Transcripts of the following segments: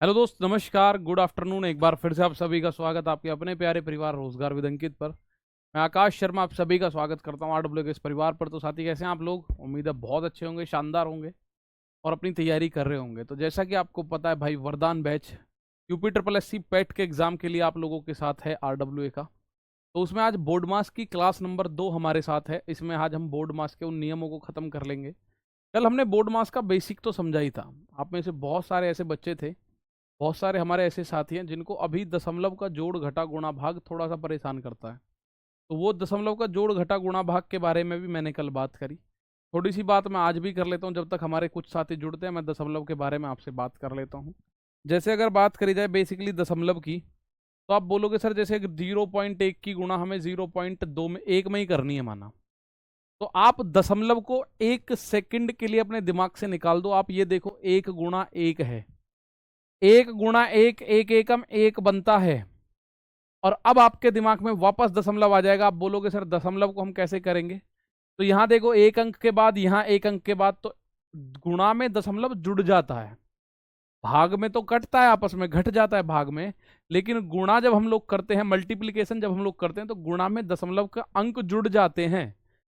Hello दोस्त, नमस्कार, good afternoon. एक बार फिर से आप सभी का स्वागत आपके अपने प्यारे परिवार रोजगार विद अंकित पर। मैं आकाश शर्मा आप सभी का स्वागत करता हूं आरडब्ल्यू के इस परिवार पर। तो साथी, कैसे हैं आप लोग? उम्मीद है बहुत अच्छे होंगे, शानदार होंगे और अपनी तैयारी कर रहे होंगे। तो जैसा कि आपको पता है भाई, वरदान बैच UP SSC पेट के एग्जाम के लिए आप लोगों के साथ है RWA का। तो उसमें आज बोर्ड मास की क्लास नंबर 2 हमारे साथ है। इसमें आज हम बोर्ड मास के उन नियमों को खत्म कर लेंगे। कल हमने बोर्ड मास का बेसिक तो समझा ही था। आप में से बहुत सारे ऐसे बच्चे थे, बहुत सारे हमारे ऐसे साथी हैं जिनको अभी दशमलव का जोड़ घटा गुणा भाग थोड़ा सा परेशान करता है। तो वो दशमलव का जोड़ घटा गुणा भाग के बारे में भी मैंने कल बात करी। थोड़ी सी बात मैं आज भी कर लेता हूँ, जब तक हमारे कुछ साथी जुड़ते हैं मैं दशमलव के बारे में आपसे बात कर लेता हूँ। जैसे अगर बात करी जाए बेसिकली दशमलव की, तो आप बोलोगे सर जैसे 0.1 की गुणा हमें 0.2 में 1 में ही करनी है माना। तो आप दशमलव को 1 सेकंड के लिए अपने दिमाग से निकाल दो। आप ये देखो, 1 गुणा 1 है, 1 गुणा 1, एक एकम 1 बनता है। और अब आपके दिमाग में वापस दशमलव आ जाएगा। आप बोलोगे सर दशमलव को हम कैसे करेंगे? तो यहां देखो, एक अंक के बाद यहां एक अंक के बाद, तो गुणा में दशमलव जुड़ जाता है। भाग में तो कटता है, आपस में घट जाता है भाग में। लेकिन गुणा जब हम लोग करते हैं, मल्टीप्लीकेशन जब हम लोग करते हैं, तो गुणा में दशमलव का अंक जुड़ जाते हैं।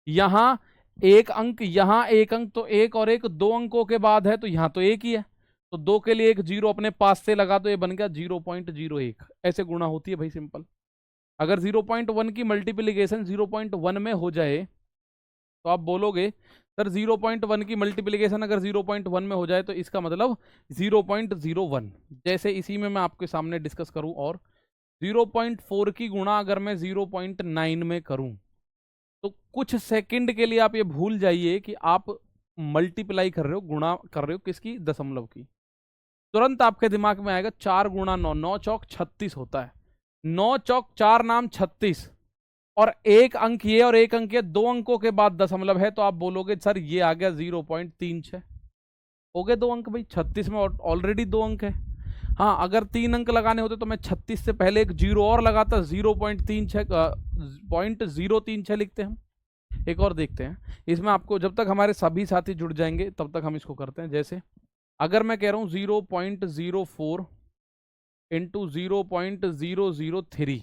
यहां एक अंक, यहां एक अंक, तो एक और एक 2 अंकों के बाद है, तो यहां तो एक ही है। तो 2 के लिए एक जीरो अपने पास से लगा, तो ये बन गया 0.01। ऐसे गुणा होती है भाई, सिंपल। अगर 0.1 की मल्टीप्लीकेशन 0.1 में हो जाए, तो आप बोलोगे सर 0.1 की मल्टीप्लीकेशन अगर 0.1 में हो जाए तो इसका मतलब 0.01। जैसे इसी में मैं आपके सामने डिस्कस करूं, और 0.4 की गुणा अगर मैं 0.9 में करूं, तो कुछ सेकंड के लिए आप ये भूल जाइए कि आप मल्टीप्लाई कर रहे हो, गुणा कर रहे हो किसकी? दशमलव की। तुरंत आपके दिमाग में आएगा 4 गुणा 9, 9 चौक 36 होता है। 9 चौक 4 नाम 36, और एक अंक ये और एक अंक ये, 2 अंकों के बाद दशमलव है। तो आप बोलोगे सर ये आ गया 0.36। हो गए 2 अंक भाई, 36 में ऑलरेडी 2 अंक है। हाँ, अगर 3 अंक लगाने होते तो मैं 36 से पहले एक जीरो और लगाता, 0.036 लिखते हैं हम। एक और देखते हैं इसमें आपको, जब तक हमारे सभी साथी जुड़ जाएंगे तब तक हम इसको करते हैं। जैसे अगर मैं कह रहा हूं 0.04 इंटू 0.003,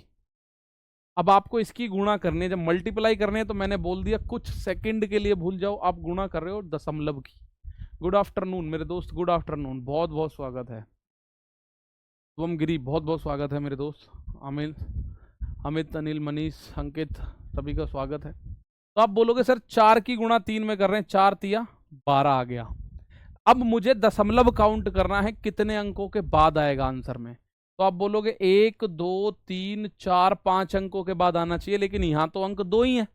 अब आपको इसकी गुणा करनी है। जब मल्टीप्लाई करनी है तो मैंने बोल दिया कुछ सेकंड के लिए भूल जाओ, आप गुणा कर रहे हो दशमलव की। गुड आफ्टरनून मेरे दोस्त, गुड आफ्टरनून, बहुत बहुत स्वागत है। शुभम गिरी, बहुत बहुत स्वागत है मेरे दोस्त। अमित, अनिल, मनीष, अंकित, सभी का स्वागत है। तो आप बोलोगे सर 4 की गुणा 3 में कर रहे हैं, 4 तिया 12 आ गया। अब मुझे दशमलव काउंट करना है, कितने अंकों के बाद आएगा आंसर में। तो आप बोलोगे 1 2 3 4 5 अंकों के बाद आना चाहिए, लेकिन यहां तो अंक 2 ही है।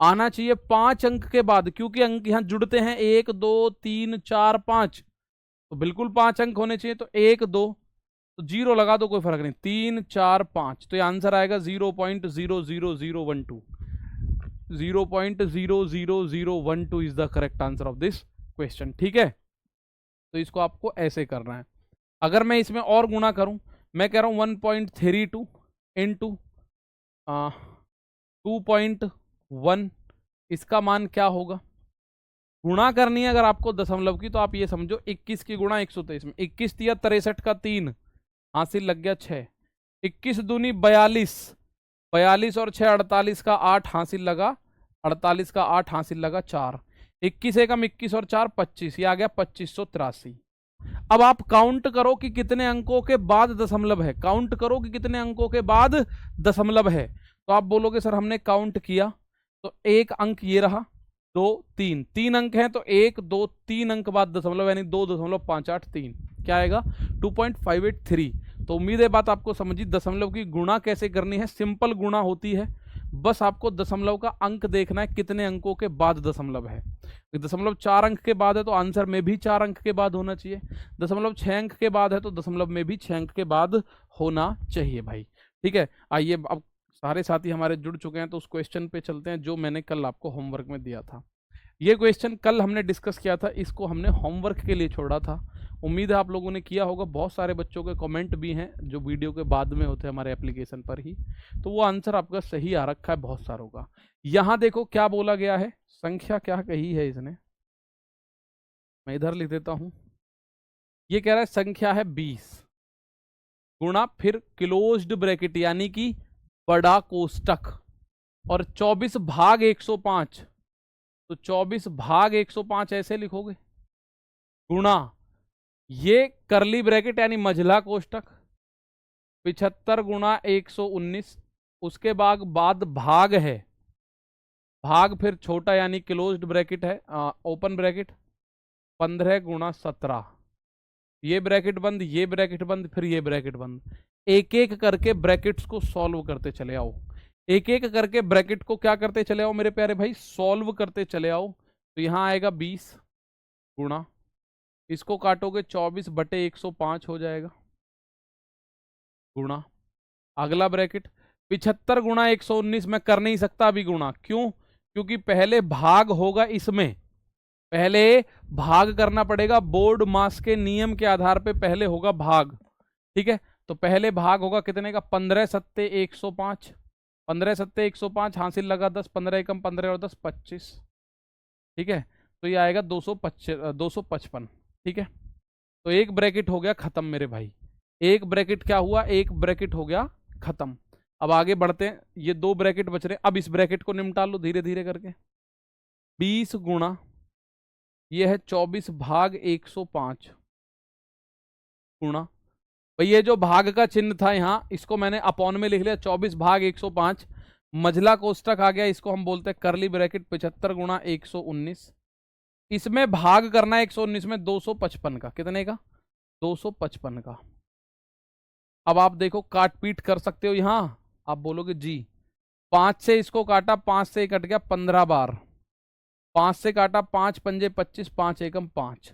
आना चाहिए 5 अंक के बाद, क्योंकि अंक यहां जुड़ते हैं 1 2 3 4 5। तो बिल्कुल 5 अंक होने चाहिए। तो 1 2, तो जीरो लगा दो, कोई फर्क नहीं, 3 4 5। तो ये आंसर आएगा 0.00012। 0.00012 is the correct answer of this question. ठीक है, तो इसको आपको ऐसे करना है। अगर मैं इसमें और गुणा करूं, मैं कह रहा हूं 1.32 इंटू 2.1, इसका मान क्या होगा? गुणा करनी है अगर आपको दशमलव की, तो आप ये समझो 21 की गुणा 123 में, 21 तिया 63 का 3, हासिल लग गया 6। 21 दूनी 42, 42 और 6 48 का 8 हासिल लगा, 48 का 8 हासिल लगा 4। 21 एकम 21 और 4 25, ये आ गया 2583। अब आप काउंट करो कि कितने अंकों के बाद दशमलव है, काउंट करो कि कितने अंकों के बाद दशमलव है। तो आप बोलोगे सर हमने काउंट किया, तो एक अंक ये रहा, 2 3, 3 अंक हैं, तो 1 2 3 अंक बाद दशमलव, यानी 2.583। क्या आएगा? 2.583। तो उम्मीद है बात आपको समझी। दशमलव की गुणा कैसे करनी है, सिंपल गुणा होती है। बस आपको दशमलव का अंक देखना है, कितने अंकों के बाद दशमलव है। दशमलव 4 अंक के बाद है तो आंसर में भी 4 अंक के बाद होना चाहिए। दशमलव 6 अंक के बाद है तो दशमलव में भी 6 अंक के बाद होना चाहिए भाई। ठीक है, आइए अब सारे साथी हमारे जुड़ चुके हैं, तो उस क्वेश्चन पे चलते हैं जो मैंने कल आपको होमवर्क में दिया था। ये क्वेश्चन कल हमने डिस्कस किया था, इसको हमने होमवर्क के लिए छोड़ा था। उम्मीद है आप लोगों ने किया होगा। बहुत सारे बच्चों के कमेंट भी हैं जो वीडियो के बाद में होते हैं हमारे एप्लीकेशन पर ही, तो वो आंसर आपका सही आ रखा है बहुत सारों का। यहाँ देखो क्या बोला गया है, संख्या क्या कही है इसने, मैं इधर लिख देता हूं। ये कह रहा है संख्या है 20। गुणा फिर क्लोज्ड ब्रैकेट यानी कि बड़ा कोष्टक और 24 भाग 105, तो 24 भाग 105 ऐसे लिखोगे, गुणा ये करली ब्रैकेट यानी मझला कोष्टक 75 गुणा 119, उसके बाद भाग है, भाग फिर छोटा यानी क्लोज्ड ब्रैकेट है, ओपन ब्रैकेट 15 गुणा 17, ये ब्रैकेट बंद, ये ब्रैकेट बंद, फिर ये ब्रैकेट बंद। एक एक करके ब्रैकेट्स को सॉल्व करते चले आओ, एक एक करके ब्रैकेट को क्या करते चले आओ मेरे प्यारे भाई, सॉल्व करते चले आओ। तो यहां आएगा 20 गुणा, इसको काटोगे 24 बटे 105 हो जाएगा, गुणा अगला ब्रैकेट 75 गुणा 119 में कर नहीं सकता अभी गुणा, क्यों? क्योंकि पहले भाग होगा, इसमें पहले भाग करना पड़ेगा, बोर्ड मास के नियम के आधार पे पहले होगा भाग, ठीक है। तो पहले भाग होगा कितने का, 15 सत्ते 105, 15 सत्ते 105, हासिल लगा 10, 15 एकम 15 और 10 25, ठीक है। तो ये आएगा 255, ठीक है। तो एक ब्रैकेट हो गया खत्म मेरे भाई, एक ब्रैकेट क्या हुआ, एक ब्रैकेट हो गया खत्म। अब आगे बढ़ते हैं, ये दो ब्रैकेट बच रहे, अब इस ब्रैकेट को निपटा लो धीरे धीरे करके। 20 गुणा ये है 24 भाग 105 गुणा, भाई ये जो भाग का चिन्ह था यहां, इसको मैंने अपॉन में लिख लिया, 24 भाग 105, मझला कोष्टक आ गया, इसको हम बोलते हैं करली ब्रैकेट 75 गुणा 119, इसमें भाग करना है 119 में 255 का, कितने का, 255 का। अब आप देखो काट पीट कर सकते हो यहां, आप बोलोगे जी 5 से इसको काटा, 5 से कट गया 15 बार, 5 से काटा 5 पंजे 25, 5 एकम 5,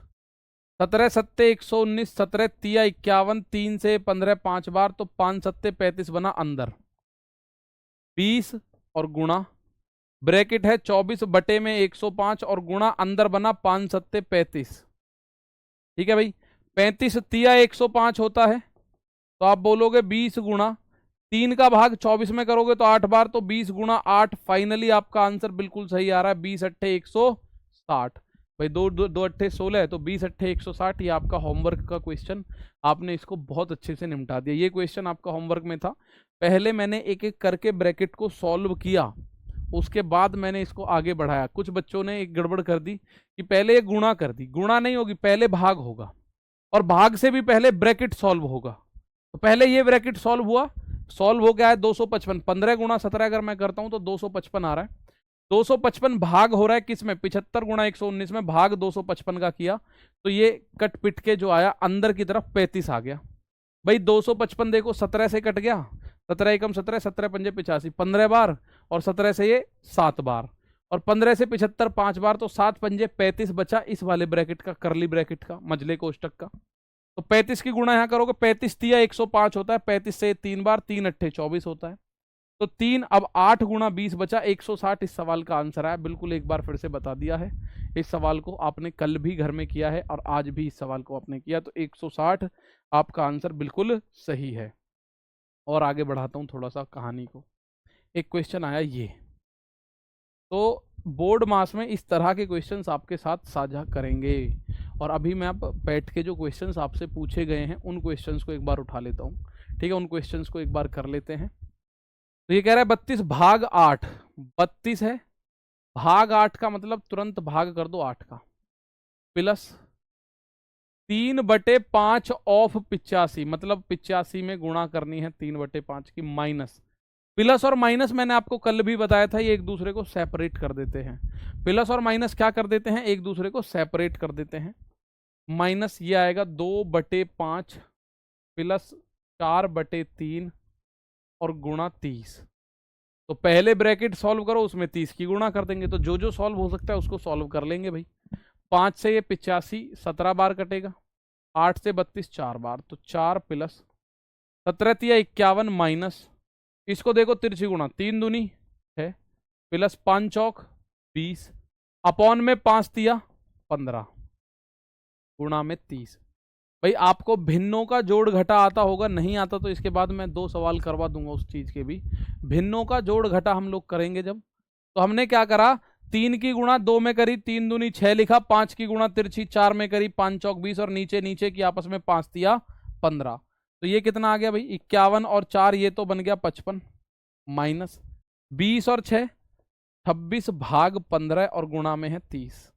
17 सत्ते 119, 17 तिया 51, 3 से 15 5 बार, तो 5 सत्ते 35 बना अंदर 20 और गुणा ब्रैकेट है 24 बटे में 105 और गुणा अंदर बना 5 सत्ते 35, ठीक है भाई। 35 तिया 105 होता है, तो आप बोलोगे 20 गुणा 3 का भाग 24 में करोगे तो 8 बार, तो 20 गुणा 8, फाइनली आपका आंसर बिल्कुल सही आ रहा है, 20 अट्ठे 160, भाई दो दो, दो अट्ठे 16, तो 20 अट्ठे 160, ये आपका होमवर्क का क्वेश्चन, आपने इसको बहुत अच्छे से निपटा दिया। ये क्वेश्चन आपका होमवर्क में था, पहले मैंने एक एक करके ब्रैकेट को सॉल्व किया, उसके बाद मैंने इसको आगे बढ़ाया। कुछ बच्चों ने एक गड़बड़ कर दी कि पहले ये गुणा कर दी, गुणा नहीं होगी, पहले भाग होगा और भाग से भी पहले ब्रैकेट सॉल्व होगा। तो पहले ये ब्रैकेट सॉल्व हुआ, सॉल्व हो गया है 255, 15 गुणा 17 अगर मैं करता हूं तो 255 आ रहा है, 255 भाग हो रहा है किसमें, 75 गुणा 119 में, भाग 255 का किया, तो ये कट पिट के जो आया अंदर की तरफ 35 आ गया। भाई 255 देखो 17 से कट गया, 17 एकम 17, 17 पंजे 85, 15 बार, और 17 से ये 7 बार, और 15 से 75 5 बार, तो 7 पंजे 35 बचा इस वाले ब्रैकेट का, करली ब्रैकेट का, मझले कोष्टक का। तो 35 की गुणा यहां करोगे, 35 तिया 105 होता है, 35 से 3 बार, 3 अट्ठे 24 होता है, तो 3, अब 8 गुणा 20 बचा 160, इस सवाल का आंसर है। बिल्कुल एक बार फिर से बता दिया है, इस सवाल को आपने कल भी घर में किया है और आज भी इस सवाल को आपने किया, तो 160 आपका आंसर बिल्कुल सही है। और आगे बढ़ाता हूं थोड़ा सा कहानी को, एक क्वेश्चन आया ये, तो बोर्ड मास में इस तरह के क्वेश्चंस आपके साथ साझा करेंगे, और अभी मैं आप बैठ के जो क्वेश्चंस आपसे पूछे गए हैं उन क्वेश्चंस को एक बार उठा लेता हूं, ठीक है, उन क्वेश्चंस को एक बार कर लेते हैं। तो ये कह रहा है 32 भाग 8, 32 है, भाग 8 का मतलब तुरंत भाग कर दो 8 का, प्लस 3 बटे 5 ऑफ 85, मतलब 85 में गुणा करनी है 3 बटे 5 की, माइनस, प्लस और माइनस मैंने आपको कल भी बताया था ये एक दूसरे को सेपरेट कर देते हैं, प्लस और माइनस क्या कर देते हैं, एक दूसरे को सेपरेट कर देते हैं। माइनस ये आएगा 2 बटे 5 प्लस 4 बटे 3 और गुणा 30, तो पहले ब्रैकेट सॉल्व करो, उसमें 30 की गुणा कर देंगे, तो जो जो सॉल्व हो सकता है उसको सॉल्व कर लेंगे भाई। 5 से ये 85 17 बार कटेगा, 8 से 32 4 बार, तो 4 प्लस 17 तिया 51 माइनस, इसको देखो तिरछी गुणा, 3 दूनी है, प्लस 5 चौक 20, अपॉन में 5 तिया 15, गुणा में 30। भाई आपको भिन्नों का जोड़ घटा आता होगा, नहीं आता तो इसके बाद मैं 2 सवाल करवा दूंगा उस चीज के भी। भिन्नों का जोड़ घटा हम लोग करेंगे जब, तो हमने क्या करा, 3 की गुणा 2 में करी, 3 दूनी 6 लिखा, 5 की गुणा तिरछी 4 में करी, 5 चौक 20, और नीचे नीचे की आपस में 5 तिया 15, तो ये कितना आ गया भाई 51 और 4 ये तो बन गया 55 माइनस 20 और 6 26 भाग 15 और गुणा में है 30।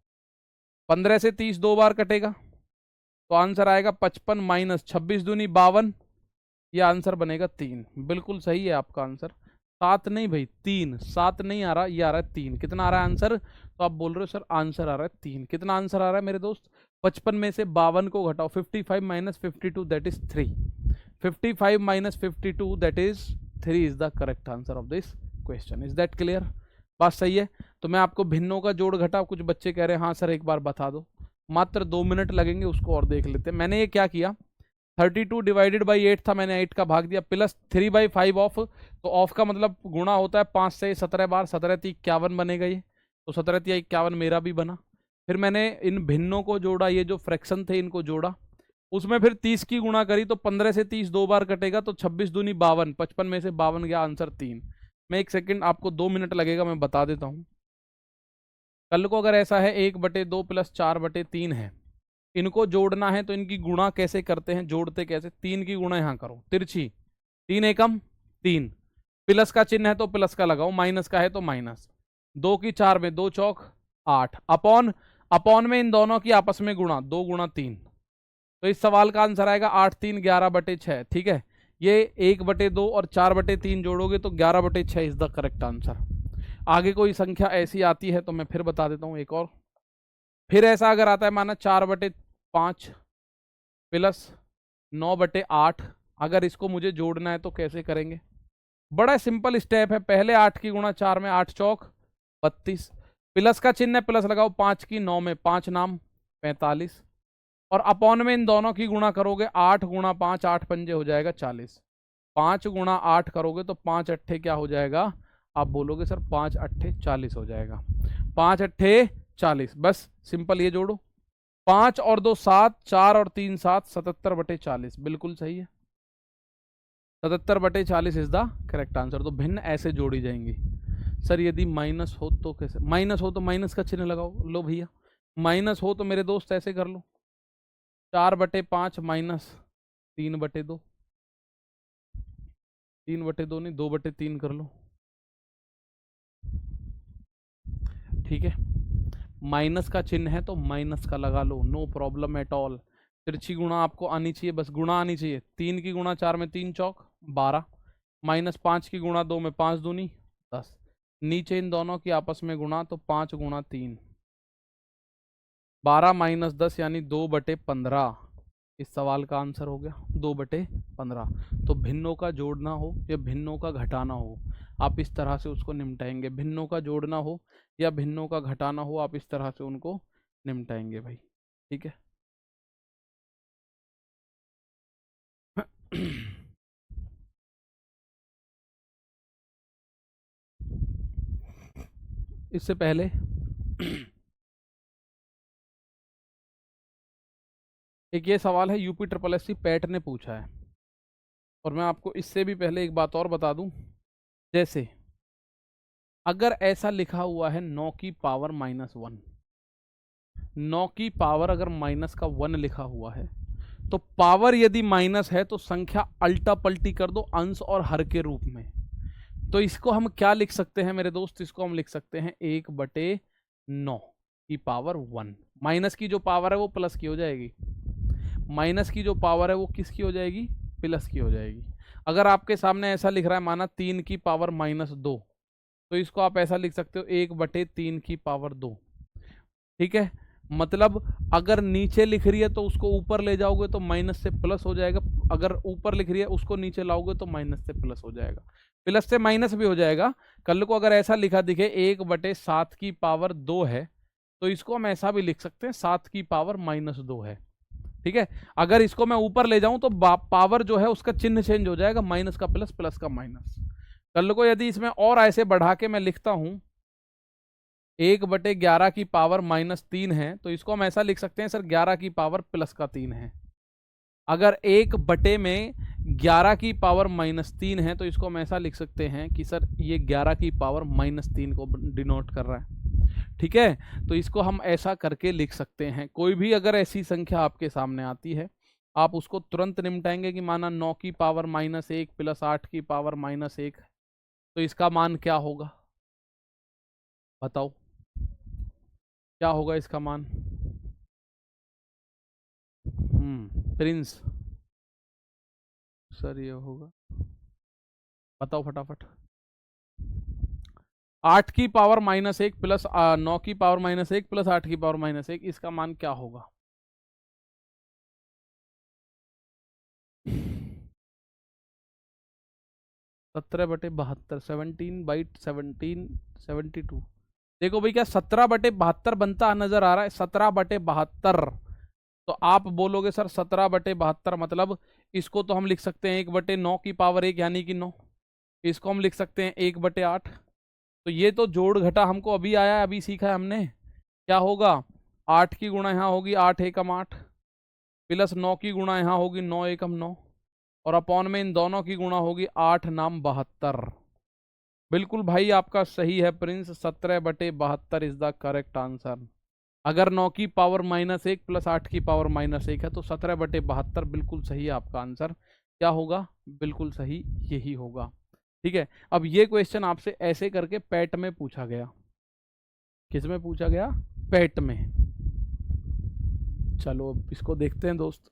15 से 30 दो बार कटेगा तो आंसर आएगा 55 माइनस 26 दूनी 52। ये आंसर बनेगा 3। बिल्कुल सही है आपका आंसर। 7 नहीं भाई 3, 7 नहीं आ रहा, ये आ रहा है 3। कितना आ रहा है आंसर? तो आप बोल रहे हो सर आंसर आ रहा है 3। कितना आंसर आ रहा है मेरे दोस्त? 55 में से 52 को घटाओ, 55 minus 52 that is 3। 55 minus 52 that is 3 is the correct answer of this question. Is that clear? बात सही है। तो मैं आपको भिन्नों का जोड़ घटा, कुछ बच्चे कह रहे हैं हाँ सर एक बार बता दो, मात्र 2 मिनट लगेंगे, उसको और देख लेते हैं। मैंने ये क्या किया, 32 डिवाइडेड बाई 8 था, मैंने 8 का भाग दिया, प्लस 3/5 ऑफ, तो ऑफ का मतलब गुणा होता है 5 से 17 बार, 17 × 51 बनेगा ये, तो 17 × 51 मेरा भी बना। फिर मैंने इन भिन्नों को जोड़ा, ये जो फ्रैक्शन थे इनको जोड़ा, उसमें फिर 30 की गुणा करी, तो 15 से 30 दो बार कटेगा, तो 26 दूनी 52, 55 में से 52 गया, आंसर 3। मैं 1 सेकंड, आपको 2 मिनट लगेगा, मैं बता देता हूँ। कल को अगर ऐसा है 1/2 प्लस 4/3 है, इनको जोड़ना है तो इनकी गुणा कैसे करते हैं, जोड़ते कैसे? 3 की गुणा यहाँ करो, तिरछी, 3 एकम 3, प्लस का चिन्ह है तो प्लस का लगाओ, माइनस का है तो माइनस, 2 की 4 में 2 चौक 8, अपॉन में इन दोनों की आपस में गुणा, 2 × 3, तो इस सवाल का आंसर आएगा 8 × 3 11/6। ठीक है, ये 1/2 और 4/3 जोड़ोगे तो 11/6 इज द करेक्ट आंसर। आगे कोई संख्या ऐसी आती है तो मैं फिर बता देता हूँ एक और। फिर ऐसा अगर आता है माना 4/5 प्लस 9/8, अगर इसको मुझे जोड़ना है तो कैसे करेंगे? बड़ा सिंपल स्टेप है, पहले 8 की गुणा 4 में, 8 चौक 32, प्लस का चिन्ह प्लस लगाओ, 5 की 9 में 5 नाम 45, और अपॉन में इन दोनों की गुणा करोगे, 8 × 5 8 पंजे हो जाएगा 40, 5 × 8 करोगे तो 5 अट्ठे क्या हो जाएगा? आप बोलोगे सर 5 अट्ठे 40 हो जाएगा, 5 अट्ठे 40, बस सिंपल ये जोड़ो, 5 और 2 7, 4 और 3 7, 77/40, बिल्कुल सही है, 77/40 इज द करेक्ट आंसर। तो भिन्न ऐसे जोड़ी जाएंगी। सर यदि माइनस हो तो कैसे? माइनस हो तो माइनस का चिन्ह लगाओ, लो भैया, माइनस हो तो मेरे दोस्त ऐसे कर लो, 4/5 माइनस 3/2, 3/2 नहीं 2/3 कर लो। ठीक है, माइनस का चिन्ह है तो माइनस का लगा लो, नो प्रॉब्लम एट ऑल। तिरछी गुणा आपको आनी चाहिए, बस गुणा आनी चाहिए। 3 की गुणा 4 में 3 चौक 12, माइनस 5 की गुणा 2 में 5 दूनी 10, नीचे इन दोनों की आपस में गुणा, तो 5 × 3 12 माइनस 10 यानी 2/15, इस सवाल का आंसर हो गया 2/15। तो भिन्नों का जोड़ना हो या भिन्नों का घटाना हो, आप इस तरह से उसको निपटाएंगे। भिन्नों का जोड़ना हो या भिन्नों का घटाना हो, आप इस तरह से उनको निपटाएंगे भाई। ठीक है इससे पहले एक ये सवाल है, यूपी SSC पैट ने पूछा है, और मैं आपको इससे भी पहले एक बात और बता दूं, जैसे अगर ऐसा लिखा हुआ है 9 की पावर -1, 9 की पावर अगर माइनस का 1 लिखा हुआ है, तो पावर यदि माइनस है तो संख्या अल्टा पल्टी कर दो अंश और हर के रूप में। तो इसको हम क्या लिख सकते हैं मेरे दोस्त? इसको हम लिख सकते हैं 1/9 की पावर 1। माइनस की जो पावर है वो प्लस की हो जाएगी, माइनस की जो पावर है वो किसकी हो जाएगी? प्लस की हो जाएगी। अगर आपके सामने ऐसा लिख रहा है माना 3 की पावर -2, तो इसको आप ऐसा लिख सकते हो 1/3 की पावर 2। ठीक है, मतलब अगर नीचे लिख रही है तो उसको ऊपर ले जाओगे तो माइनस से प्लस हो जाएगा, अगर ऊपर लिख रही है उसको नीचे लाओगे तो माइनस से प्लस हो जाएगा, प्लस से माइनस भी हो जाएगा। कल को अगर ऐसा लिखा दिखे 1/7 की पावर 2 है, तो इसको हम ऐसा भी लिख सकते हैं 7 की पावर -2 है। ठीक है, अगर इसको मैं ऊपर ले जाऊं तो पावर जो है उसका चिन्ह चेंज हो जाएगा, माइनस का प्लस, प्लस का माइनस। कल को यदि इसमें और ऐसे बढ़ा के मैं लिखता हूं 1/11 की पावर -3 है, तो इसको हम ऐसा लिख सकते हैं सर 11 की पावर प्लस का 3 है। अगर 1/में 11 की पावर -3 है, तो इसको हम ऐसा लिख सकते हैं कि सर ये 11 की पावर -3 को डिनोट कर रहा है। ठीक है, तो इसको हम ऐसा करके लिख सकते हैं। कोई भी अगर ऐसी संख्या आपके सामने आती है आप उसको तुरंत निपटाएंगे कि माना 9 की पावर -1 प्लस 8 की पावर -1, तो इसका मान क्या होगा, बताओ क्या होगा इसका मान। प्रिंस सर ये होगा, बताओ फटाफट। 8 की पावर -1 प्लस 9 की पावर -1 प्लस 8 की पावर -1, इसका मान क्या होगा। 17/72, 17/17, देखो भाई क्या 17/72 बनता नजर आ रहा है, 17/72। तो आप बोलोगे सर 17/72 मतलब इसको तो हम लिख सकते हैं 1/9 की पावर 1 यानी कि 9, इसको हम लिख सकते हैं 1/8। तो ये तो जोड़ घटा हमको अभी आया है, अभी सीखा है हमने, क्या होगा 8 की गुणा यहाँ होगी 8 एकम 8 प्लस 9 की गुणा यहाँ होगी 9 एकम 9 और अपॉन में इन दोनों की गुणा होगी 8 नाम 72। बिल्कुल भाई आपका सही है Prince, 17/72 is the correct answer. अगर 9 की पावर -1 प्लस 8 की पावर -1 है तो 17/72 बिल्कुल सही है आपका आंसर। क्या होगा, बिल्कुल सही यही होगा। ठीक है, अब ये क्वेश्चन आपसे ऐसे करके पैट में पूछा गया। किस में पूछा गया, पैट में। चलो अब इसको देखते हैं दोस्त।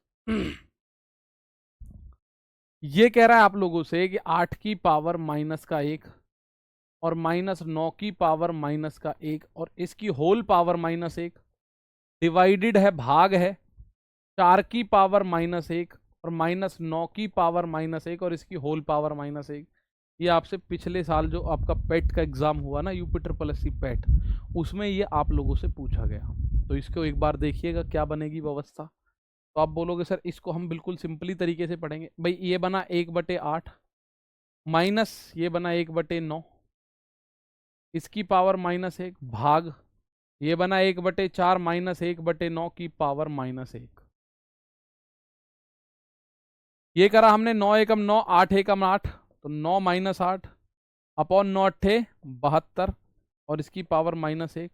ये कह रहा है आप लोगों से कि 8 की पावर -1 और -9 की पावर -1 और इसकी होल पावर -1 डिवाइडेड है, भाग है 4 की पावर -1 और -9 की पावर -1 और इसकी होल पावर -1। ये आपसे पिछले साल जो आपका पेट का एग्जाम हुआ ना, UP SSC पेट, उसमें ये आप लोगों से पूछा गया। तो इसको एक बार देखिएगा क्या बनेगी व्यवस्था। तो आप बोलोगे सर इसको हम बिल्कुल सिंपली तरीके से पढ़ेंगे। भाई ये बना 1/8 माइनस ये बना 1/9, इसकी पावर -1 भाग ये बना 1/4 माइनस 1/9 की पावर -1। ये करा हमने 9 एकम 9 8 एकम 8, तो 9 - 8 अपॉन 9 8 72 और इसकी पावर -1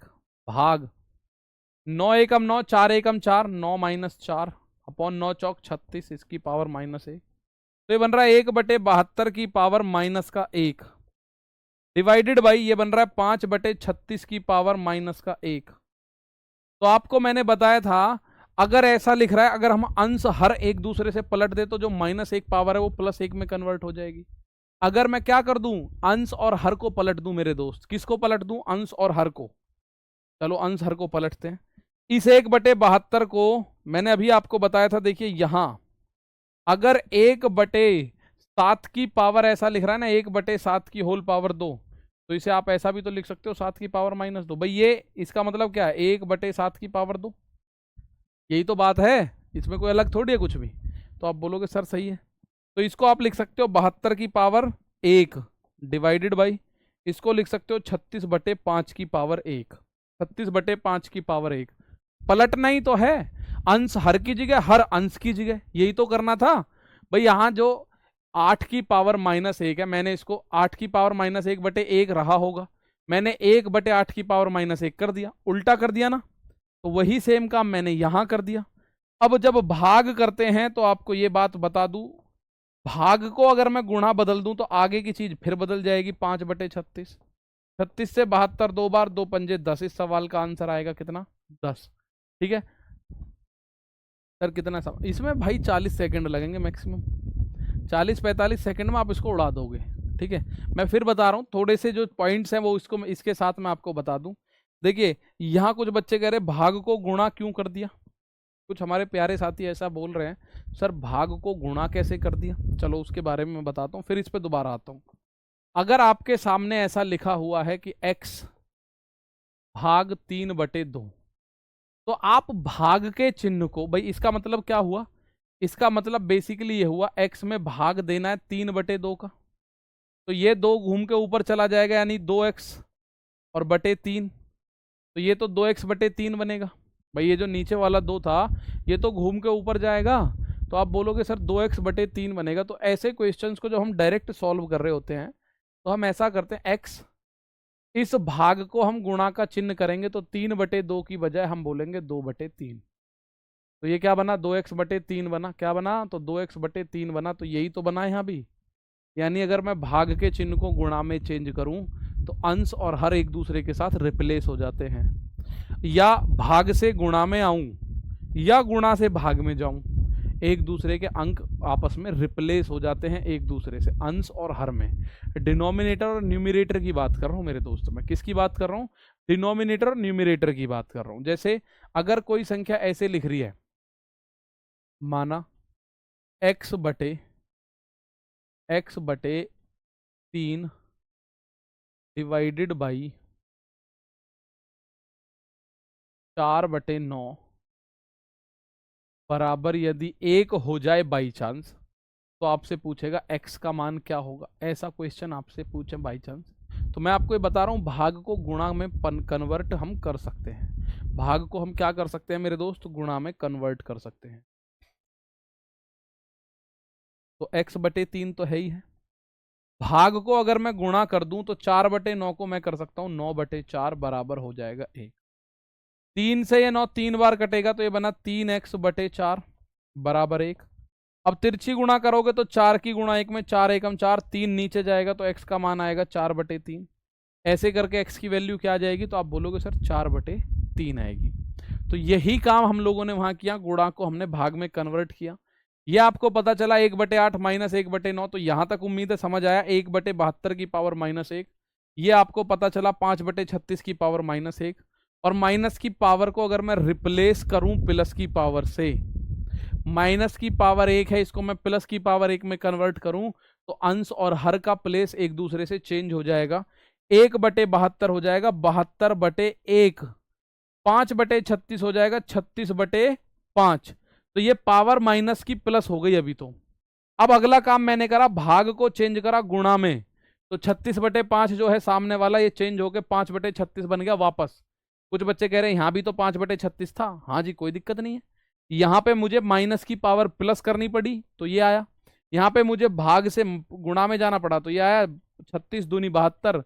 भाग 9 एकम 9 4 एकम 4 9 - 4 अपॉन 9 चौक 36 इसकी पावर -1। तो ये बन रहा है 1/72 की पावर -1 डिवाइडेड बाई ये बन रहा है 5/36 की पावर -1। तो आपको मैंने बताया था अगर ऐसा लिख रहा है, अगर हम अंश हर एक दूसरे से पलट दे तो जो -1 पावर है वो +1 में कन्वर्ट हो जाएगी। अगर मैं क्या कर दूं, अंश और हर को पलट दूं मेरे दोस्त, किसको पलट दूं, अंश और हर को। चलो अंश हर को पलटते हैं। इस 1/72 को मैंने अभी आपको बताया था, देखिए यहां अगर 1/7 की पावर ऐसा लिख रहा है ना, 1/7 की होल पावर 2, तो इसे आप ऐसा भी तो लिख सकते हो 7 की पावर -2। भाई ये इसका मतलब क्या है, 1/7 की पावर 2, यही तो बात है, इसमें कोई अलग थोड़ी है कुछ भी। तो आप बोलोगे सर सही है, तो इसको आप लिख सकते हो 72 की पावर 1 डिवाइडेड बाई, इसको लिख सकते हो 36/5 की पावर 1, 36/5 की पावर 1। पलटना ही तो है, अंश हर की जगह हर अंश की जगह, यही तो करना था। भाई यहां जो 8 की पावर -1 है, मैंने इसको 8 की पावर -1/1 रहा होगा, मैंने 1/8 की पावर -1 कर दिया, उल्टा कर दिया ना। तो वही सेम काम मैंने यहां कर दिया। अब जब भाग करते हैं तो आपको ये बात बता दूं, भाग को अगर मैं गुणा बदल दूं तो आगे की चीज फिर बदल जाएगी। 5/36, 36 से 72 दो बार, 2 पंजे 10, इस सवाल का आंसर आएगा कितना, 10। ठीक है सर, कितना इसमें भाई 40 सेकंड लगेंगे मैक्सिमम, 40-45 सेकंड में आप इसको उड़ा दोगे। ठीक है, मैं फिर बता रहा हूँ, थोड़े से जो पॉइंट्स हैं वो इसको इसके साथ मैं आपको बता दूं। देखिए यहाँ कुछ बच्चे कह रहे भाग को गुणा क्यों कर दिया, कुछ हमारे प्यारे साथी ऐसा बोल रहे हैं सर भाग को गुणा कैसे कर दिया। चलो उसके बारे में मैं बताता हूँ, फिर इस पर दोबारा आता हूँ। अगर आपके सामने ऐसा लिखा हुआ है कि x भाग 3/2, तो आप भाग के चिन्ह को, भाई इसका मतलब क्या हुआ, इसका मतलब बेसिकली ये हुआ x में भाग देना है 3/2 का, तो ये 2 घूम के ऊपर चला जाएगा यानी 2x और /3, तो ये तो 2x/3 बनेगा। भाई ये जो नीचे वाला 2 था ये तो घूम के ऊपर जाएगा, तो आप बोलोगे सर 2x/3 बनेगा। तो ऐसे क्वेश्चंस को जब हम डायरेक्ट सॉल्व कर रहे होते हैं तो हम ऐसा करते हैं, x इस भाग को हम गुणा का चिन्ह करेंगे तो 3/2 की बजाय हम बोलेंगे 2/3। तो ये क्या बना, 2x/3 बना। क्या बना, तो 2x/3 बना। तो यही तो बना यहाँ भी। यानी अगर मैं भाग के चिन्ह को गुणा में चेंज करूं तो अंश और हर एक दूसरे के साथ रिप्लेस हो जाते हैं। या भाग से गुणा में आऊं या गुणा से भाग में जाऊं, एक दूसरे के अंक आपस में रिप्लेस हो जाते हैं एक दूसरे से, अंश और हर में। डिनोमिनेटर और न्यूमिनेटर की बात कर रहा हूं मेरे दोस्तों। मैं किसकी बात कर रहा हूं, डिनोमिनेटर और न्यूमिनेटर की बात कर रहा हूं। जैसे अगर कोई संख्या ऐसे लिख रही है, माना x/3 डिवाइडेड बाई 4/9 बराबर यदि 1 हो जाए बाई चांस, तो आपसे पूछेगा x का मान क्या होगा। ऐसा क्वेश्चन आपसे पूछे बाई चांस, तो मैं आपको ये बता रहा हूं भाग को गुणा में कन्वर्ट हम कर सकते हैं। भाग को हम क्या कर सकते हैं मेरे दोस्त, गुणा में कन्वर्ट कर सकते हैं। तो x/3 तो है ही है। भाग को अगर मैं गुणा कर दूं तो 4/9 को मैं कर सकता हूं 9/4 बराबर हो जाएगा 1। 3 से ये 9 3 बार कटेगा तो ये बना 3x/4 बराबर 1। अब तिरछी गुणा करोगे तो 4 की गुणा 1 में 4 एकम 4, 3 नीचे जाएगा तो x का मान आएगा 4/3। ऐसे करके x की वैल्यू क्या आ जाएगी, तो आप बोलोगे सर 4/3 आएगी। तो यही काम हम लोगों ने वहां किया, गुणा को हमने भाग में कन्वर्ट किया। ये आपको पता चला 1/8 माइनस 1/9। तो यहां तक उम्मीद है समझ आया। 1/72 की पावर -1, ये आपको पता चला 5/36 की पावर -1। और माइनस की पावर को अगर मैं रिप्लेस करूं प्लस की पावर से, माइनस की पावर 1 है, इसको मैं प्लस की पावर 1 में कन्वर्ट करूं तो अंश और हर का प्लेस एक दूसरे से चेंज हो जाएगा। 1/72 हो जाएगा 72/1, 5/36 हो जाएगा 36/5। तो ये पावर माइनस की प्लस हो गई अभी तो। अब अगला काम मैंने करा, भाग को चेंज करा गुणा में, तो 36/5 जो है सामने वाला ये चेंज होकर 5/36 बन गया वापस। कुछ बच्चे कह रहे हैं यहां भी तो 5/36 था। हाँ जी, कोई दिक्कत नहीं है। यहां पे मुझे माइनस की पावर प्लस करनी पड़ी तो ये आया। यहां पे मुझे भाग से गुणा में जाना पड़ा तो ये आया। 36 दूनी 72,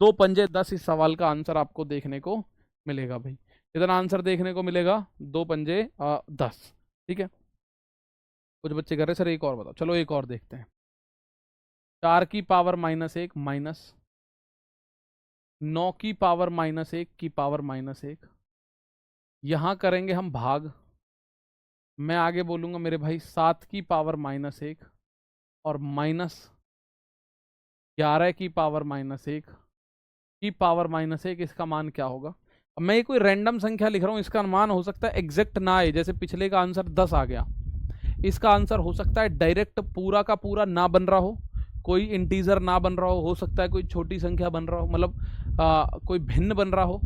2 पंजे 10। इस सवाल का आंसर आपको देखने को मिलेगा भाई। इतना आंसर देखने को मिलेगा, 2 पंजे 10। ठीक है। कुछ बच्चे कह रहे सर एक और बताओ, चलो एक और देखते हैं। 4 की पावर -1 माइनस 9 की पावर -1 की पावर -1। यहां करेंगे हम भाग। मैं आगे बोलूंगा मेरे भाई 7 की पावर -1 और -11 की पावर -1 की पावर -1। इसका मान क्या होगा। अब मैं ये कोई रैंडम संख्या लिख रहा हूं, इसका मान हो सकता है एग्जैक्ट ना आए। जैसे पिछले का आंसर 10 आ गया, इसका आंसर हो सकता है डायरेक्ट पूरा का पूरा ना बन रहा हो, कोई इंटीजर ना बन रहा हो सकता है कोई छोटी संख्या बन रहा हो, मतलब कोई भिन्न बन रहा हो,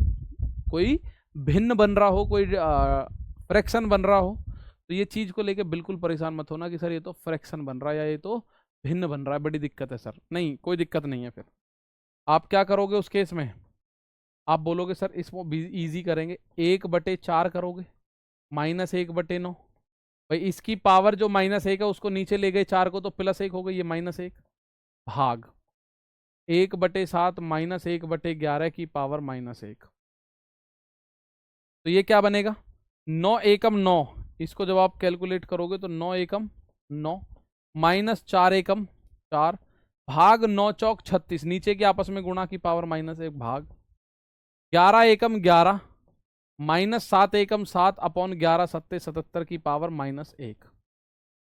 कोई भिन्न बन रहा हो, कोई फ्रैक्शन बन रहा हो। तो ये चीज़ को लेके बिल्कुल परेशान मत होना कि सर ये तो फ्रैक्शन बन रहा है या ये तो भिन्न बन रहा है, बड़ी दिक्कत है सर। नहीं, कोई दिक्कत नहीं है। फिर आप क्या करोगे उस केस में, आप बोलोगे सर इसको ईजी करेंगे, 1/4 करोगे -1/9। भाई इसकी पावर जो -1 है उसको नीचे ले गए 4 को, तो +1 हो गई, ये -1 भाग 1/7 -1/11 की पावर -1। तो ये क्या बनेगा, 9 एकम 9। इसको जब आप कैलकुलेट करोगे तो 9 एकम 9 -4 एकम 4 भाग 9 चौक 36, नीचे के आपस में गुणा की पावर -1 भाग 11 एकम 11 -7 एकम 7 अपॉन 11 सत्ते 77 की पावर -1।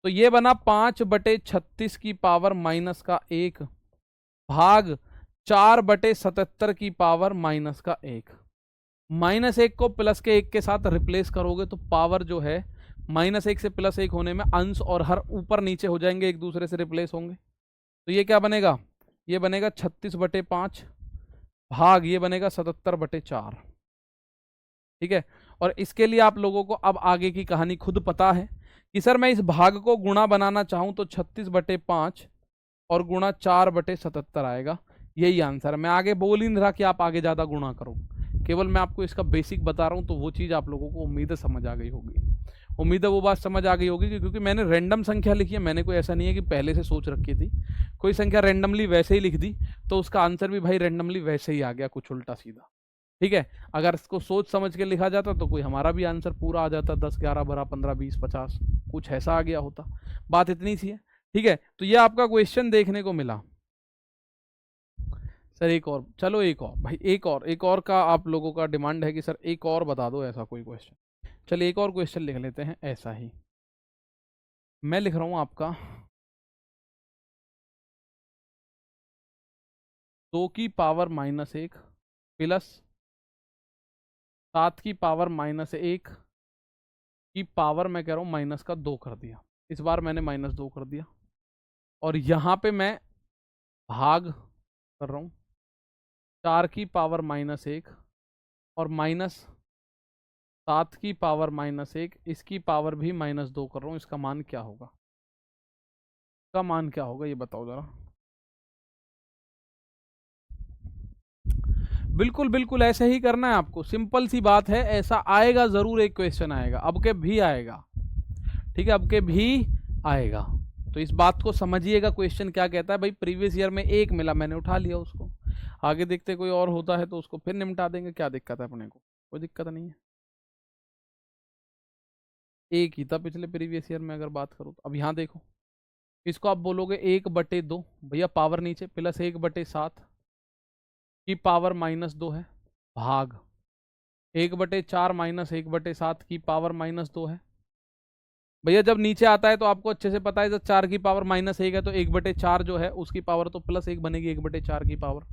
तो ये बना 5/36 की पावर -1 भाग 4/77 की पावर -1। -1 को +1 के साथ रिप्लेस करोगे तो पावर जो है -1 से +1 होने में अंश और हर ऊपर नीचे हो जाएंगे, एक दूसरे से रिप्लेस होंगे। तो ये क्या बनेगा, ये बनेगा 36/5 भाग ये बनेगा 77/4। ठीक है। और इसके लिए आप लोगों को अब आगे की कहानी खुद पता है कि सर मैं इस भाग को गुणा बनाना चाहूं तो 36/5 और गुणा 4/77 आएगा। यही आंसर है। मैं आगे बोल ही नहीं रहा कि आप आगे ज़्यादा गुणा करो, केवल मैं आपको इसका बेसिक बता रहा हूँ। तो वो चीज़ आप लोगों को उम्मीद है समझ आ गई होगी। उम्मीद है वो बात समझ आ गई होगी कि क्योंकि मैंने रैंडम संख्या लिखी है, मैंने कोई ऐसा नहीं है कि पहले से सोच रखी थी। कोई संख्या रैंडमली वैसे ही लिख दी तो उसका आंसर भी भाई रैंडमली वैसे ही आ गया, कुछ उल्टा सीधा। ठीक है, अगर इसको सोच समझ के लिखा जाता तो कोई हमारा भी आंसर पूरा आ जाता, 10 11 12 15 20 50, कुछ ऐसा आ गया होता। बात इतनी सी है। ठीक है, तो ये आपका क्वेश्चन देखने को मिला। सर एक और, चलो एक और भाई, एक और का आप लोगों का डिमांड है कि सर एक और बता दो ऐसा कोई क्वेश्चन। चलिए एक और क्वेश्चन लिख लेते हैं ऐसा ही। मैं लिख रहा हूं आपका 2 की पावर -1 प्लस 7 की पावर -1 की पावर, मैं कह रहा हूं माइनस का 2 कर दिया। इस बार मैंने -2 कर दिया, और यहां पे मैं भाग कर रहा हूं 4 की पावर -1 और -7 की पावर -1, इसकी पावर भी -2 कर रहा हूं। इसका मान क्या होगा? इसका मान क्या होगा ये बताओ जरा। बिल्कुल बिल्कुल ऐसे ही करना है आपको, सिंपल सी बात है। ऐसा आएगा जरूर, एक क्वेश्चन आएगा, अब के भी आएगा। ठीक है, अब के भी आएगा। तो इस बात को समझिएगा, क्वेश्चन क्या कहता है भाई। प्रीवियस ईयर में एक मिला, मैंने उठा लिया उसको, आगे देखते कोई और होता है तो उसको फिर निपटा देंगे, क्या दिक्कत है अपने को, कोई दिक्कत नहीं है। एक ही था पिछले प्रीवियस ईयर में अगर बात करूँ तो। अब यहाँ देखो, इसको आप बोलोगे 1/2, भैया पावर नीचे, प्लस 1/7 की पावर -2 है, भाग 1/4 माइनस 1/7 की पावर -2 है। भैया जब नीचे आता है तो आपको अच्छे से पता है, जब 4 की पावर -1 है तो 1/4 जो है उसकी पावर तो +1 बनेगी, 1/4 की पावर।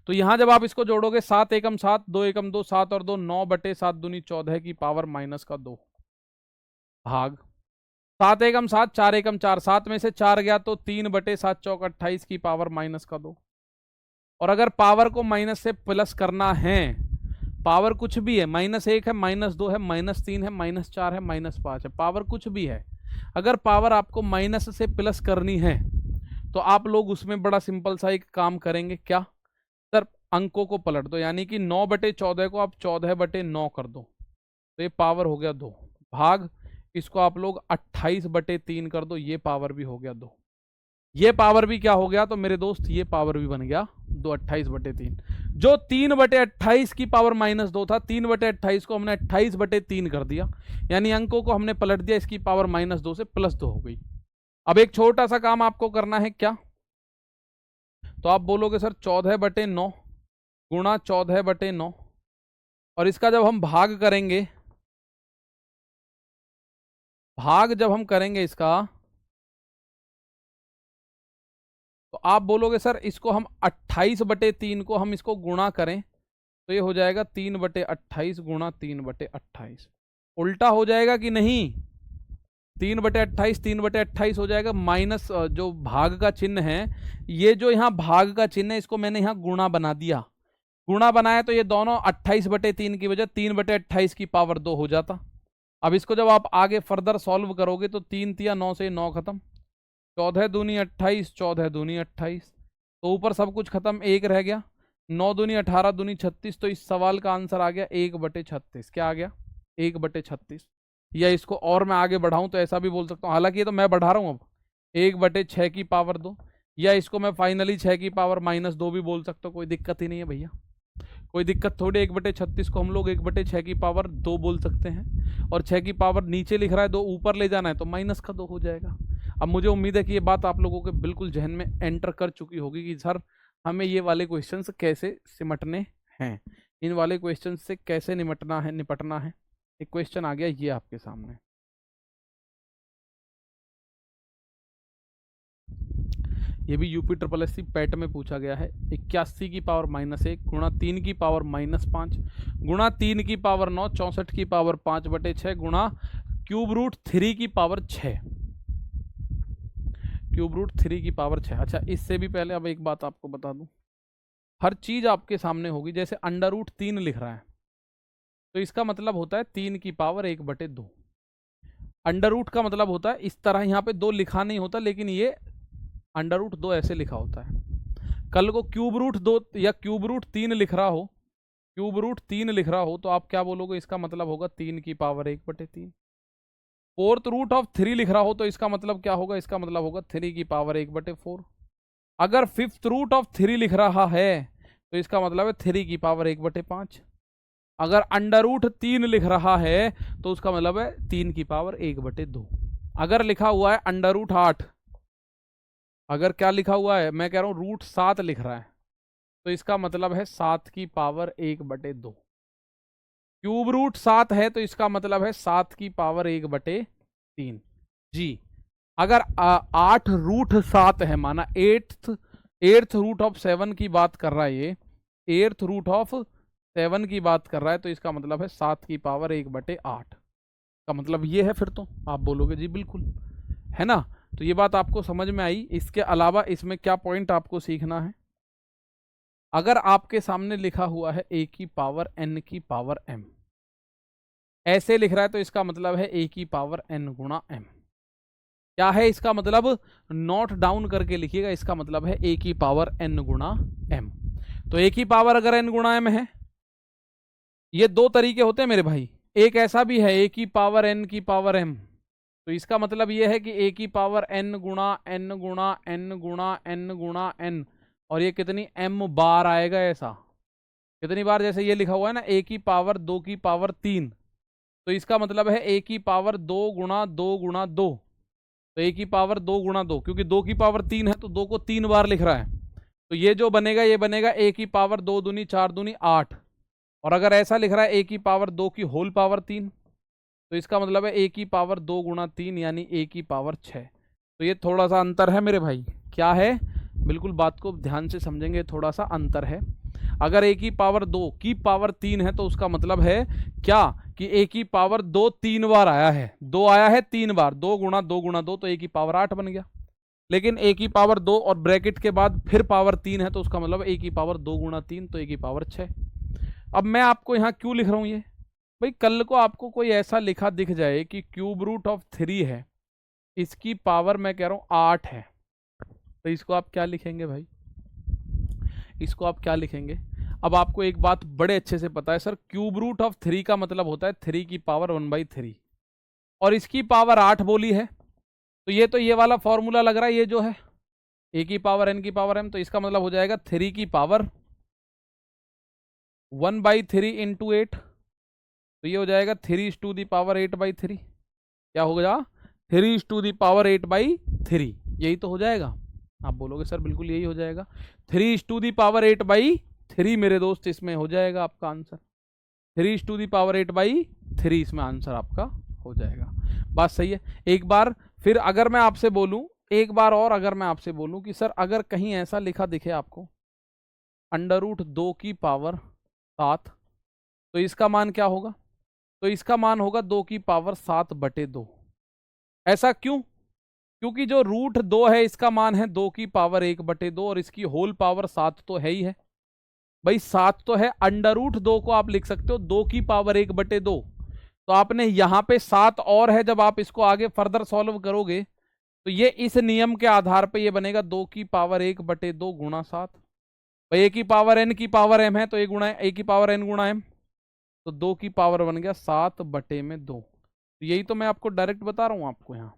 तो यहां जब आप इसको जोड़ोगे 7 एकम 7, 2 एकम 2, 7 और 2 9/7 दूनी 14 की पावर -2 भाग 7 एकम 7, 4 एकम 4, 7 में से 4 गया तो 3/7 चौक 28 की पावर -2। और अगर पावर को माइनस से प्लस करना है, पावर कुछ भी है, -1 है, -2 है, -3 है, -4 है, -5 है, पावर कुछ भी है, अगर पावर आपको माइनस से प्लस करनी है तो आप लोग उसमें बड़ा सिंपल सा एक काम करेंगे। क्या सर? अंकों को पलट दो, यानी कि 9/14 को आप 14/9 कर दो, तो ये पावर हो गया 2, भाग इसको आप लोग 28/3 कर दो, ये पावर भी हो गया 2, ये पावर भी क्या हो गया तो मेरे दोस्त, ये पावर भी बन गया 2, 28/3। जो 3/28 की पावर -2 था, 3/28 को हमने 28/3 कर दिया, यानी अंकों को हमने पलट दिया, इसकी पावर -2 से +2 हो गई। अब एक छोटा सा काम आपको करना है, क्या? तो आप बोलोगे सर 14/9 गुणा 14/9, और इसका जब हम भाग करेंगे, भाग जब हम करेंगे इसका, तो आप बोलोगे सर इसको हम 28/3 को हम इसको गुणा करें तो ये हो जाएगा 3/28 गुणा 3/28। उल्टा हो जाएगा कि नहीं? 3/28 3/28 हो जाएगा, माइनस जो भाग का चिन्ह है, ये जो यहाँ भाग का चिन्ह है इसको मैंने यहाँ गुणा बना दिया। गुणा बनाया तो ये दोनों 28/3 की वजह 3/28 की पावर 2 हो जाता। अब इसको जब आप आगे फर्दर सॉल्व करोगे तो 3 तिया 9 से 9 खत्म, 14 दूनी 28, 14 दूनी 28, तो ऊपर सब कुछ खत्म, 1 रह गया, 9 दूनी 18 दूनी 36। तो इस सवाल का आंसर आ गया 1/36। क्या आ गया? 1/36। या इसको और मैं आगे बढ़ाऊं तो ऐसा भी बोल सकता हूं, हालांकि ये तो मैं बढ़ा रहा हूं, अब 1/6 की पावर 2, या इसको मैं फाइनली 6 की पावर -2 भी बोल सकता हूं, कोई दिक्कत ही नहीं है भैया, कोई दिक्कत थोड़ी। 1/36 को हम लोग 1/6 की पावर 2 बोल सकते हैं, और 6 की पावर नीचे लिख रहा है, 2 ऊपर ले जाना है तो -2 हो जाएगा। अब मुझे उम्मीद है कि ये बात आप लोगों के बिल्कुल जहन में एंटर कर चुकी होगी कि सर हमें ये वाले क्वेश्चंस कैसे सिमटने हैं, इन वाले क्वेश्चंस से कैसे निपटना है। एक क्वेश्चन आ गया ये आपके सामने, ये भी यूपी SSC पैट में पूछा गया है। 81 की पावर -1 गुणा 3 की पावर -5 गुणा 3 की पावर 9, 64 की पावर 5/6 गुणा √3 की पावर 6, √3 की पावर 6। अच्छा, इससे भी पहले अब एक बात आपको बता दूं, हर चीज आपके सामने होगी। जैसे √3 लिख रहा है तो इसका मतलब होता है 3 की पावर 1/2। अंडर का मतलब होता है इस तरह, यहाँ पे 2 लिखा नहीं होता, लेकिन ये √2 ऐसे लिखा होता है। कल को √2 या √3 लिख रहा हो, √3 लिख रहा हो तो आप क्या बोलोगे? इसका मतलब होगा 3 की पावर 1/3। 4th√3 लिख रहा हो तो इसका मतलब क्या होगा? इसका मतलब होगा 3 की पावर 1/4। अगर 5th√3 लिख रहा है तो इसका मतलब है 3 की पावर 1/5। अगर अंडर रूट 3 लिख रहा है तो उसका मतलब है 3 की पावर 1/2। अगर लिखा हुआ है अंडर रूट 8, अगर क्या लिखा हुआ है, मैं कह रहा हूं रूट 7 लिख रहा है, तो इसका मतलब है 7 की पावर 1/2। क्यूब रूट 7 है तो इसका मतलब है 7 की पावर 1/3 जी। अगर 8 रूट 7 है, माना एट्थ रूट ऑफ 7 की बात कर रहा है, ये एट्थ रूट ऑफ 7 की बात कर रहा है, तो इसका मतलब है 7 की पावर 1/8 का मतलब ये है। फिर तो आप बोलोगे जी बिल्कुल, है ना। तो ये बात आपको समझ में आई। इसके अलावा इसमें क्या पॉइंट आपको सीखना है, अगर आपके सामने लिखा हुआ है a की पावर n की पावर m, ऐसे लिख रहा है, तो इसका मतलब है a की पावर n गुणा m। क्या है इसका मतलब, नोट डाउन करके लिखिएगा। इसका मतलब है a की पावर n गुणा m। तो a की पावर अगर n गुणा m है, ये दो तरीके होते हैं मेरे भाई। एक ऐसा भी है a की पावर n की पावर m, तो इसका मतलब ये है कि a की पावर n गुणा n गुणा n गुणा n गुणा n, और ये कितनी m बार आएगा, ऐसा कितनी बार, जैसे ये लिखा हुआ है ना a की पावर 2 की पावर 3, तो इसका मतलब है a की पावर 2 गुणा 2 गुणा 2, तो a की पावर 2 गुणा 2, क्योंकि 2 की पावर 3 है तो 2 को 3 बार लिख रहा है, तो ये जो बनेगा ये बनेगा a की पावर 2 दूनी 4 दूनी 8। और अगर ऐसा लिख रहा है a की पावर 2 की होल पावर 3, तो इसका मतलब है a की पावर 2 गुणा 3 यानी a की पावर 6। तो ये थोड़ा सा अंतर है मेरे भाई। क्या है, बिल्कुल बात को ध्यान से समझेंगे, थोड़ा सा अंतर है। अगर a की पावर 2 की पावर 3 है तो उसका मतलब है क्या कि a की पावर 2 3 बार आया है, 2 आया है 3 बार, 2 गुणा 2 गुणा 2, तो a की पावर 8 बन गया। लेकिन a की पावर 2 और ब्रैकेट के बाद फिर पावर 3 है, तो उसका मतलब a की पावर 2 गुणा 3, तो a की पावर 6। अब मैं आपको यहाँ क्यों लिख रहा हूँ ये भाई, कल को आपको कोई ऐसा लिखा दिख जाए कि क्यूब रूट ऑफ 3 है, इसकी पावर मैं कह रहा हूँ 8 है, तो इसको आप क्या लिखेंगे भाई, इसको आप क्या लिखेंगे। अब आपको एक बात बड़े अच्छे से पता है सर, क्यूब रूट ऑफ 3 का मतलब होता है 3 की पावर 1/3, और इसकी पावर 8 बोली है, तो ये वाला फॉर्मूला लग रहा है, ये जो है a की पावर n की पावर m, तो इसका मतलब हो जाएगा 3 की पावर 1/3 इंटू 8, तो ये हो जाएगा 3 टू दी पावर 8/3। क्या होगा, 3 टू दी पावर 8/3, यही तो हो जाएगा। आप बोलोगे सर बिल्कुल यही हो जाएगा, 3 टू दी पावर 8/3 मेरे दोस्त, इसमें हो जाएगा आपका आंसर। 3 टू दी पावर 8/3 इसमें आंसर आपका हो जाएगा। बात सही है। एक बार फिर अगर मैं आपसे बोलूं, एक बार और अगर मैं आपसे बोलूं कि सर अगर कहीं ऐसा लिखा दिखे आपको अंडर रूट 2 की पावर 7, तो इसका मान क्या होगा, तो इसका मान होगा 2 की पावर 7/2। ऐसा क्यों, क्योंकि जो रूट 2 है इसका मान है 2 की पावर 1/2, और इसकी होल पावर 7 तो है ही है भाई, 7 तो है। अंडर रूट 2 को आप लिख सकते हो 2 की पावर 1/2, तो आपने यहाँ पे 7 और है, जब आप इसको आगे फर्दर सॉल्व करोगे तो ये इस नियम के आधार पे ये बनेगा 2 की पावर 1/2 गुणा 7। भाई a की पावर n की पावर m है, तो a गुणा a की पावर n गुणा m, तो 2 की पावर बन गया 7/2। तो यही तो मैं आपको डायरेक्ट बता रहा हूँ आपको यहाँ।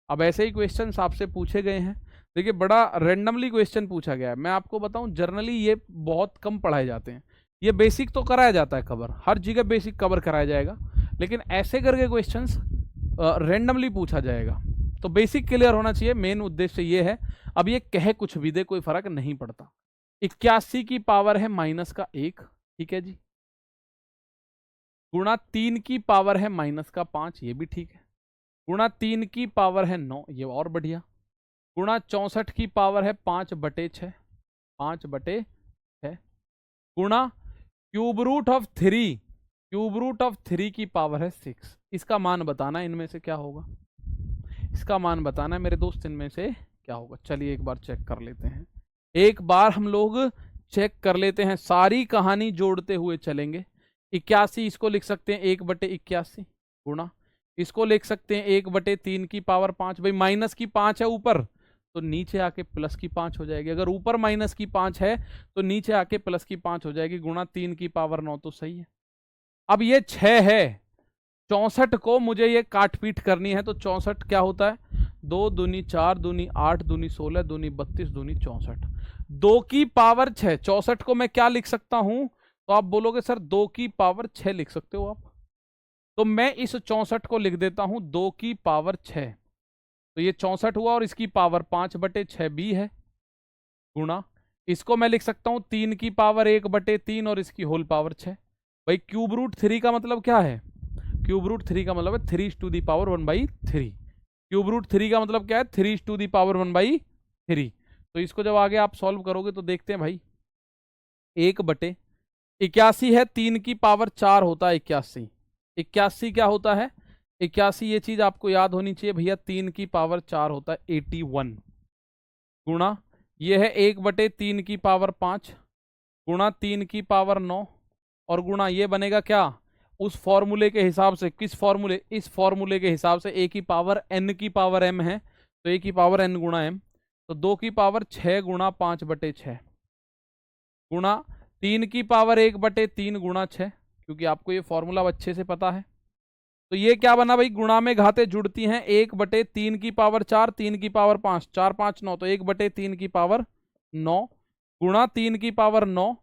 अब ऐसे ही क्वेश्चन आपसे पूछे गए हैं, देखिए बड़ा रेंडमली क्वेश्चन पूछा गया है। मैं आपको बताऊं जनरली ये बहुत कम पढ़ाए जाते हैं, ये बेसिक तो कराया जाता है कवर, हर जगह बेसिक कवर कराया जाएगा, लेकिन ऐसे करके क्वेश्चंस रेंडमली पूछा जाएगा, तो बेसिक क्लियर होना चाहिए, मेन उद्देश्य ये है। अब ये कहे कुछ भी दे कोई फर्क नहीं पड़ता। 81 की पावर है -1, ठीक है जी, गुणा 3 की पावर है -5, ये भी ठीक है, गुणा 3 की पावर है 9, ये और बढ़िया, गुणा 64 की पावर है 5/6, 5/6, गुणा cube root of 3, cube root of 3 की पावर है 6। इसका मान बताना इनमें से क्या होगा, इसका मान बताना है मेरे दोस्त, इनमें से क्या होगा। चलिए एक बार चेक कर लेते हैं, एक बार हम लोग चेक कर लेते हैं, सारी कहानी जोड़ते हुए चलेंगे। 81 इसको लिख सकते हैं 1/81 गुणा, इसको लिख सकते हैं 1/3 की पावर 5, भाई माइनस की 5 है ऊपर, तो नीचे आके प्लस की 5 हो जाएगी। अगर ऊपर माइनस की 5 है तो नीचे आके प्लस की 5 हो जाएगी, गुणा 3 की पावर 9, तो सही है। अब ये 6 है, 64 को मुझे ये काट पीट करनी है, तो 64 क्या होता है, 2 दूनी 4 दूनी 8 दूनी 16 दूनी 32 दूनी 64, 2 की पावर 6, 64 को मैं क्या लिख सकता हूं, तो तो आप बोलोगे सर 2 की पावर 6 लिख सकते हो आप। तो मैं इस 64 को लिख देता हूं 2 की पावर 6। तो ये 64 हुआ और इसकी पावर 5/6 भी है, गुणा इसको मैं लिख सकता हूं 3 की पावर 1/3 और इसकी होल पावर 6। भाई क्यूब रूट 3 का मतलब क्या है? क्यूब रूट 3 का मतलब है 3⁻⁴ क्यूब रूट 3 का मतलब क्या है? 3⁻⁴ तो इसको जब आगे आप सॉल्व करोगे तो देखते हैं भाई, 1/81 है, 3 की पावर 4 होता है 81। 81 क्या होता है? 81 ये चीज आपको याद होनी चाहिए भैया, 3 की पावर 4 होता है 81, गुणा ये है 1/3 की पावर 5 गुणा 3 की पावर 9 और गुणा ये बनेगा क्या? उस फॉर्मूले के हिसाब से, किस फॉर्मूले? इस फॉर्मूले के हिसाब से a की पावर n की पावर m है, तो a की पावर n गुणा m, तो 2 की पावर 6 गुणा 5/6 गुणा 3 की पावर 1/3 गुणा 6, क्योंकि आपको ये फॉर्मूला अच्छे से पता है। तो ये क्या बना भाई? गुणा में घातें जुड़ती हैं, 1/3 की पावर 4, 3 की पावर 5, 4 5 9, तो 1/3 की पावर 9 गुणा 3 की पावर 9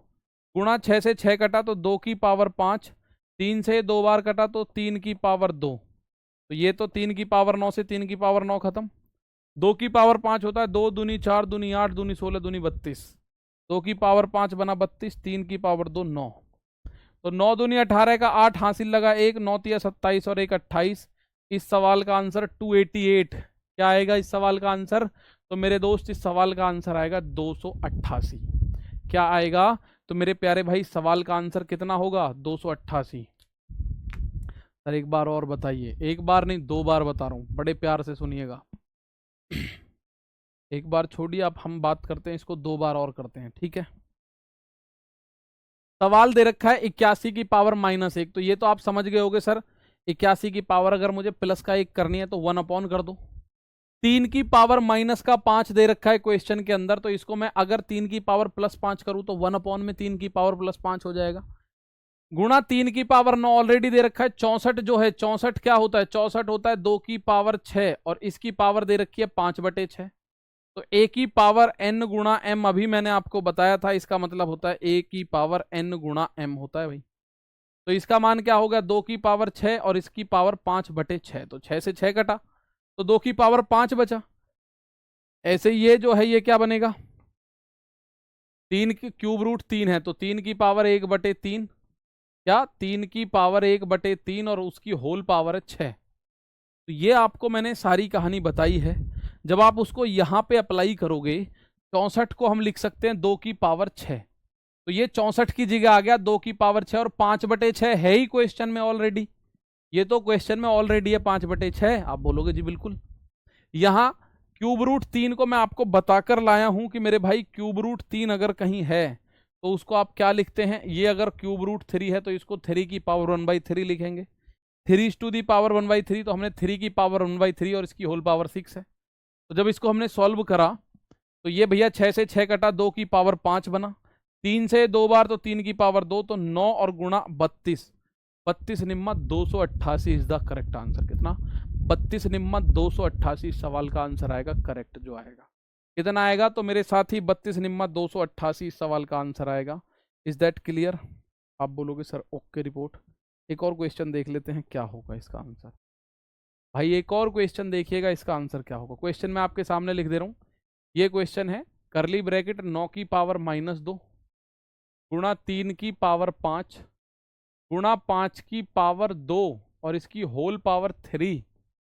गुणा 6 से 6 कटा तो 2 की पावर 5, 3 से 2 बार कटा तो 3 की पावर 2, तो ये तो 3 की पावर 9 से 3 की पावर 9 खत्म। 2 की पावर 5 होता है 2 दूनी 4 दूनी 8 दूनी 16 दूनी 32, 2 की पावर 5 बना 32, 3 की पावर 2 9, तो 9 दूनी 18 का 8 हासिल लगा, 1 9 तिया 27 और 1 28। इस सवाल का आंसर 288 क्या आएगा इस सवाल का आंसर? तो मेरे दोस्त इस सवाल का आंसर आएगा 288। क्या आएगा? तो मेरे प्यारे भाई सवाल का आंसर कितना होगा? 288। सर एक बार और बताइए, एक बार नहीं 2 बार बता रहा हूं, बड़े प्यार से सुनिएगा। एक बार छोड़िए आप, हम बात करते हैं इसको 2 बार और करते हैं, ठीक है। सवाल दे रखा है 81 की पावर -1, तो ये तो आप समझ गए होगे सर, 81 की पावर अगर मुझे प्लस का 1 करनी है तो 1 अपॉन कर दो। 3 की पावर -5 दे रखा है क्वेश्चन के अंदर, तो इसको मैं अगर 3 की पावर +5 करूं तो 1 अपॉन में 3 की पावर +5 हो जाएगा, गुणा 3 की पावर 9 ऑलरेडी दे रखा है। 64 जो है, 64 क्या होता है? 64 होता है 2 की पावर 6 और इसकी पावर दे रखी है 5/6, तो a की पावर n गुणा m अभी मैंने आपको बताया था, इसका मतलब होता है a की पावर n गुणा m होता है भाई। तो इसका मान क्या होगा? 2 की पावर 6 और इसकी पावर 5/6, तो 6 से 6 कटा तो 2 की पावर 5 बचा। ऐसे ये जो है ये क्या बनेगा? 3 की क्यूब रूट 3 है तो 3 की पावर 1/3, क्या 3 की पावर 1/3 और उसकी होल पावर है 6। तो ये आपको मैंने सारी कहानी बताई है। जब आप उसको यहाँ पे अप्लाई करोगे, 64 को हम लिख सकते हैं 2 की पावर 6, तो ये 64 की जगह आ गया 2 की पावर 6 और 5/6 है ही क्वेश्चन में ऑलरेडी, ये तो क्वेश्चन में ऑलरेडी है 5/6। आप बोलोगे जी बिल्कुल। यहाँ क्यूब रूट 3 को मैं आपको बताकर लाया हूं कि मेरे भाई क्यूब रूट 3 अगर कहीं है तो उसको आप क्या लिखते हैं? ये अगर क्यूब रूट 3 है तो इसको 3 की पावर 1/3 लिखेंगे, 3 टू दी पावर 1/3, तो हमने 3 की पावर 1/3 और इसकी होल पावर 6 है। तो जब इसको हमने सॉल्व करा तो ये भैया 6 से 6 कटा, 2 की पावर 5 बना, 3 से 2 बार तो 3 की पावर 2, तो 9 और गुणा 32, 32 निम्मा 288 इज द करेक्ट आंसर। कितना? 32 निम्मा 288 सवाल का आंसर आएगा करेक्ट जो आएगा। कितना आएगा? तो मेरे साथी 32 निम्मा 288 सवाल का आंसर आएगा। Is that clear? आप बोलोगे सर ओके रिपोर्ट। एक और क्वेश्चन देख लेते हैं क्या होगा इसका आंसर। भाई एक और क्वेश्चन देखिएगा इसका आंसर क्या होगा। क्वेश्चन मैं आपके सामने लिख दे रहा हूं। ये क्वेश्चन है करली ब्रैकेट 9 की पावर -2 गुणा 3 की पावर 5 गुणा 5 की पावर 2 और इसकी होल पावर 3,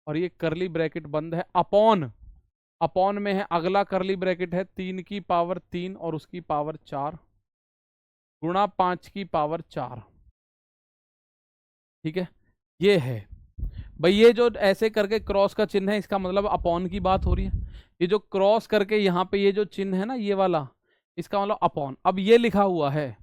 और ये करली ब्रैकेट बंद है, अपॉन, अपॉन में है अगला करली ब्रैकेट है 3 की पावर 3 और उसकी पावर 4 गुणा 5 की पावर 4। ठीक है, ये है भाई, ये जो ऐसे करके क्रॉस का चिन्ह है इसका मतलब अपॉन की बात हो रही है। ये जो क्रॉस करके यहाँ पे ये जो चिन्ह है ना ये वाला, इसका मतलब अपॉन। अब ये लिखा हुआ है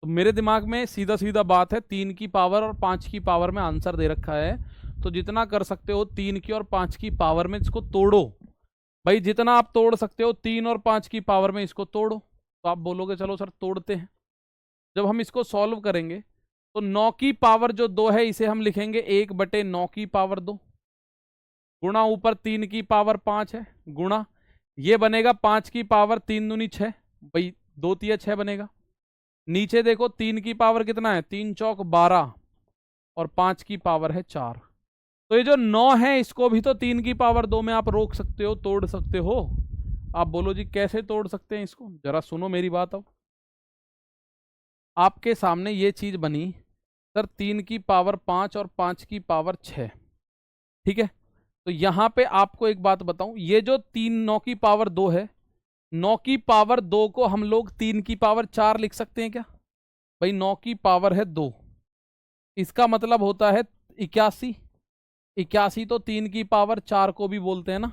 तो मेरे दिमाग में सीधा सीधा बात है, 3 की पावर और 5 की पावर में आंसर दे रखा है, तो जितना कर सकते हो 3 की और 5 की पावर में इसको तोड़ो। भाई जितना आप तोड़ सकते हो 3 और 5 की पावर में इसको तोड़ो। तो आप बोलोगे चलो सर तोड़ते हैं। जब हम इसको सॉल्व करेंगे तो 9 की पावर जो 2 है इसे हम लिखेंगे 1/9 की पावर 2 गुणा ऊपर 3 की पावर 5 है गुणा ये बनेगा 5 की पावर 3 दूनी 6, भाई 2 तिया 6 बनेगा, नीचे देखो 3 की पावर कितना है, 3 चौक 12 और 5 की पावर है 4। तो ये जो 9 है इसको भी तो 3 की पावर 2 में आप रोक सकते हो, तोड़ सकते हो। आप बोलो जी कैसे तोड़ सकते हैं इसको, जरा सुनो मेरी बात। अब आपके सामने ये चीज बनी सर, 3 की पावर 5 और 5 की पावर 6, ठीक है। तो यहां पे आपको एक बात बताऊं, ये जो 3 9 की पावर 2 है, 9 की पावर 2 को हम लोग 3 की पावर 4 लिख सकते हैं क्या? भाई 9 की पावर है 2, इसका मतलब होता है 81। 81 तो 3 की पावर 4 को भी बोलते हैं ना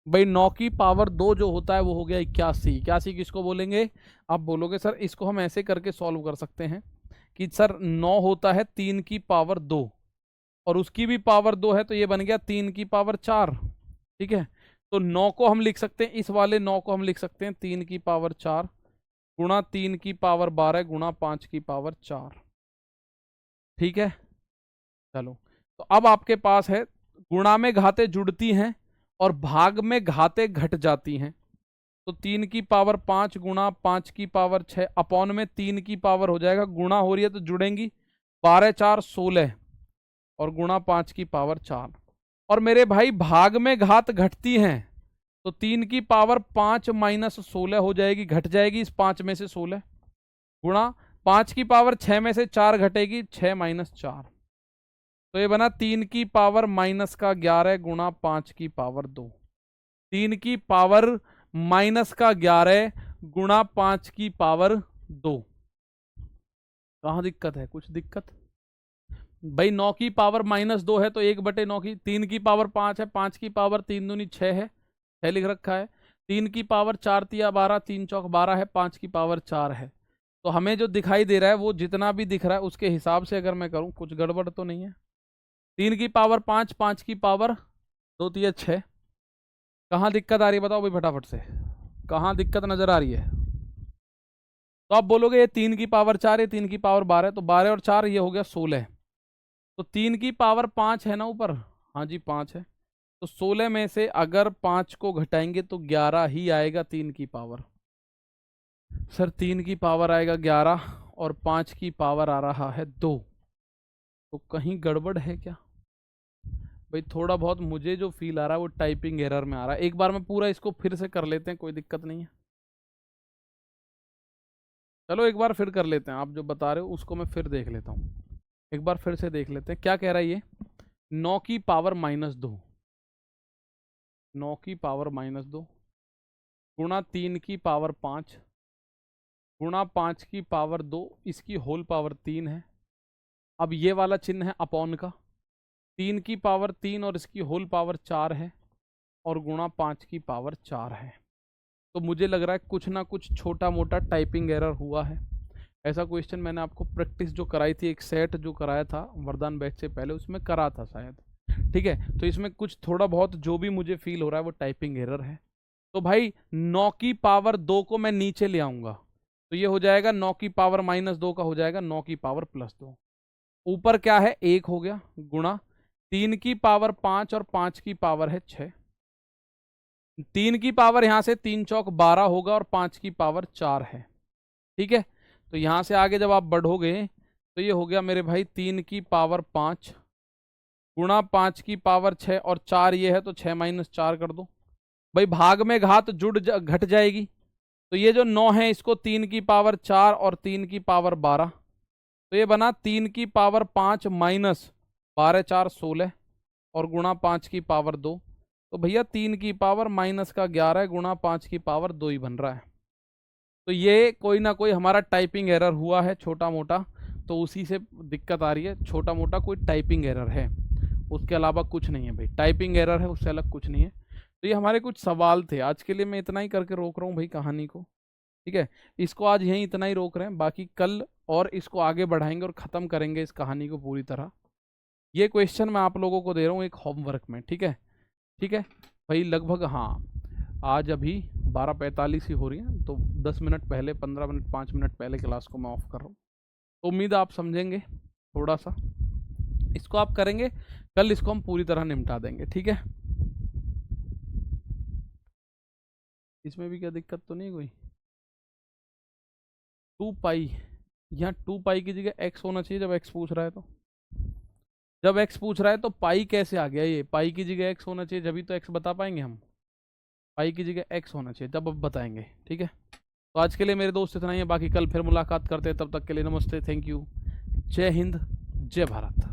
भाई। 9 की पावर 2 जो होता है वो हो गया 81। 81 किसको बोलेंगे? आप बोलोगे सर इसको हम ऐसे करके सॉल्व कर सकते हैं कि सर 9 होता है 3 की पावर 2 और उसकी भी पावर 2 है, तो ये बन गया 3 की पावर 4, ठीक है। तो 9 को हम लिख सकते हैं, इस वाले 9 को हम लिख सकते हैं 3 की पावर 4 गुणा 3 की पावर 12 गुणा 5 की पावर 4, ठीक है। चलो, तो अब आपके पास है गुणा में घातें जुड़ती हैं और भाग में घातें घट जाती हैं। तो 3 की पावर 5 गुणा 5 की पावर 6 अपॉन में 3 की पावर हो जाएगा, गुणा हो रही है तो जुड़ेंगी, 12 4 16 और गुणा 5 की पावर 4। और मेरे भाई भाग में घात घटती हैं, तो 3 की पावर 5 माइनस 16 हो जाएगी, घट जाएगी इस 5 में से 16, गुणा 5 की पावर 6 में से 4 घटेगी, 6 माइनस 4। तो ये बना 3 की पावर माइनस का 11 गुणा 5 की पावर 2। 3 की पावर माइनस का 11 गुणा 5 की पावर 2। कहाँ दिक्कत है? कुछ दिक्कत भाई? 9 की पावर माइनस 2 है तो 1/9 की, 3 की पावर 5 है, 5 की पावर 3 दूनी 6 है, 6 लिख रखा है। 3 की पावर 4 तिया 12, 3 चौक 12 है, 5 की पावर 4 है। तो हमें जो दिखाई दे रहा है वो जितना भी दिख रहा है उसके हिसाब से अगर मैं करूँ, कुछ गड़बड़ तो नहीं है। 3 की पावर 5, 5 की पावर 2 तिया 6। कहाँ दिक्कत आ रही है बताओ भाई फटाफट से, कहाँ दिक्कत नजर आ रही है? तो आप बोलोगे ये 3 की पावर 4, ये 3 की पावर 12, तो 12 और 4 ये हो गया 16। तो 3 की पावर 5 है ना ऊपर, हाँ जी 5 है, तो 16 में से अगर 5 को घटाएंगे तो 11 ही आएगा 3 की पावर। सर 3 की पावर आएगा 11 और 5 की पावर आ रहा है 2, तो कहीं गड़बड़ है क्या भाई? थोड़ा बहुत मुझे जो फील आ रहा है वो टाइपिंग एरर में आ रहा है। एक बार मैं पूरा इसको फिर से कर लेते हैं, कोई दिक्कत नहीं है। चलो एक बार फिर कर लेते हैं, आप जो बता रहे हो उसको मैं फिर देख लेता हूँ। एक बार फिर से देख लेते हैं क्या कह रहा है ये। 9 की पावर माइनस 2, 9 की पावर माइनस 2 गुणा 3 की पावर 5 गुणा 5 की पावर 2, इसकी होल पावर 3 है। अब ये वाला चिन्ह है अपॉन का, 3 की पावर 3 और इसकी होल पावर 4 है और गुणा 5 की पावर 4 है। तो मुझे लग रहा है कुछ ना कुछ छोटा मोटा टाइपिंग एरर हुआ है। ऐसा क्वेश्चन मैंने आपको प्रैक्टिस जो कराई थी, एक सेट जो कराया था वरदान बैच से पहले, उसमें करा था शायद, ठीक है। तो इसमें कुछ थोड़ा बहुत जो भी मुझे फील हो रहा है वो टाइपिंग एरर है। तो भाई 9 की पावर 2 को मैं नीचे ले आऊंगा, तो ये हो जाएगा 9 की पावर माइनस 2 का हो जाएगा 9 की पावर प्लस 2। ऊपर क्या है 1 हो गया, गुणा 3 की पावर 5 और 5 की पावर है 6। 3 की पावर यहां से 3 चौक 12 होगा और 5 की पावर 4 है, ठीक है। तो यहां से आगे जब आप बढ़ोगे तो ये हो गया मेरे भाई 3 की पावर 5 गुणा 5 की पावर 6 और 4 ये है, तो 6 माइनस 4 कर दो भाई। भाग में घात घट जाएगी, तो ये जो 9 है इसको 3 की पावर 4 और 3 की पावर 12, तो ये बना 3 की पावर 5 माइनस 12 4 16 और गुणा 5 की पावर 2। तो भैया 3 की पावर माइनस का 11 गुणा 5 की पावर 2 ही बन रहा है। तो ये कोई ना कोई हमारा टाइपिंग एरर हुआ है छोटा मोटा, तो उसी से दिक्कत आ रही है। छोटा मोटा कोई टाइपिंग एरर है, उसके अलावा कुछ नहीं है भाई। टाइपिंग एरर है, उससे अलग कुछ नहीं है। तो ये हमारे कुछ सवाल थे, आज के लिए मैं इतना ही करके रोक रहा हूँ भाई कहानी को, ठीक है। इसको आज यहीं इतना ही रोक रहे हैं, बाकी कल और इसको आगे बढ़ाएंगे और ख़त्म करेंगे इस कहानी को पूरी तरह। ये क्वेश्चन मैं आप लोगों को दे रहा हूँ एक होमवर्क में, ठीक है, ठीक है भाई। लगभग हाँ आज अभी 12:45 ही हो रही है, तो 10 मिनट पहले, 15 मिनट 5 मिनट पहले क्लास को मैं ऑफ कर रहा हूँ। तो उम्मीद आप समझेंगे थोड़ा सा, इसको आप करेंगे, कल इसको हम पूरी तरह निपटा देंगे, ठीक है। इसमें भी क्या दिक्कत तो नहीं कोई? 2 पाई, यहाँ 2 पाई की जगह एक्स होना चाहिए जब एक्स पूछ रहा है। तो जब एक्स पूछ रहा है तो पाई कैसे आ गया? ये पाई की जगह एक्स होना चाहिए, जब तो एक्स बता पाएंगे हम। पाई की जगह एक्स होना चाहिए, तब अब बताएंगे। ठीक है, तो आज के लिए मेरे दोस्त इतना ही है, बाकी कल फिर मुलाकात करते हैं। तब तक के लिए नमस्ते, थैंक यू, जय हिंद, जय भारत।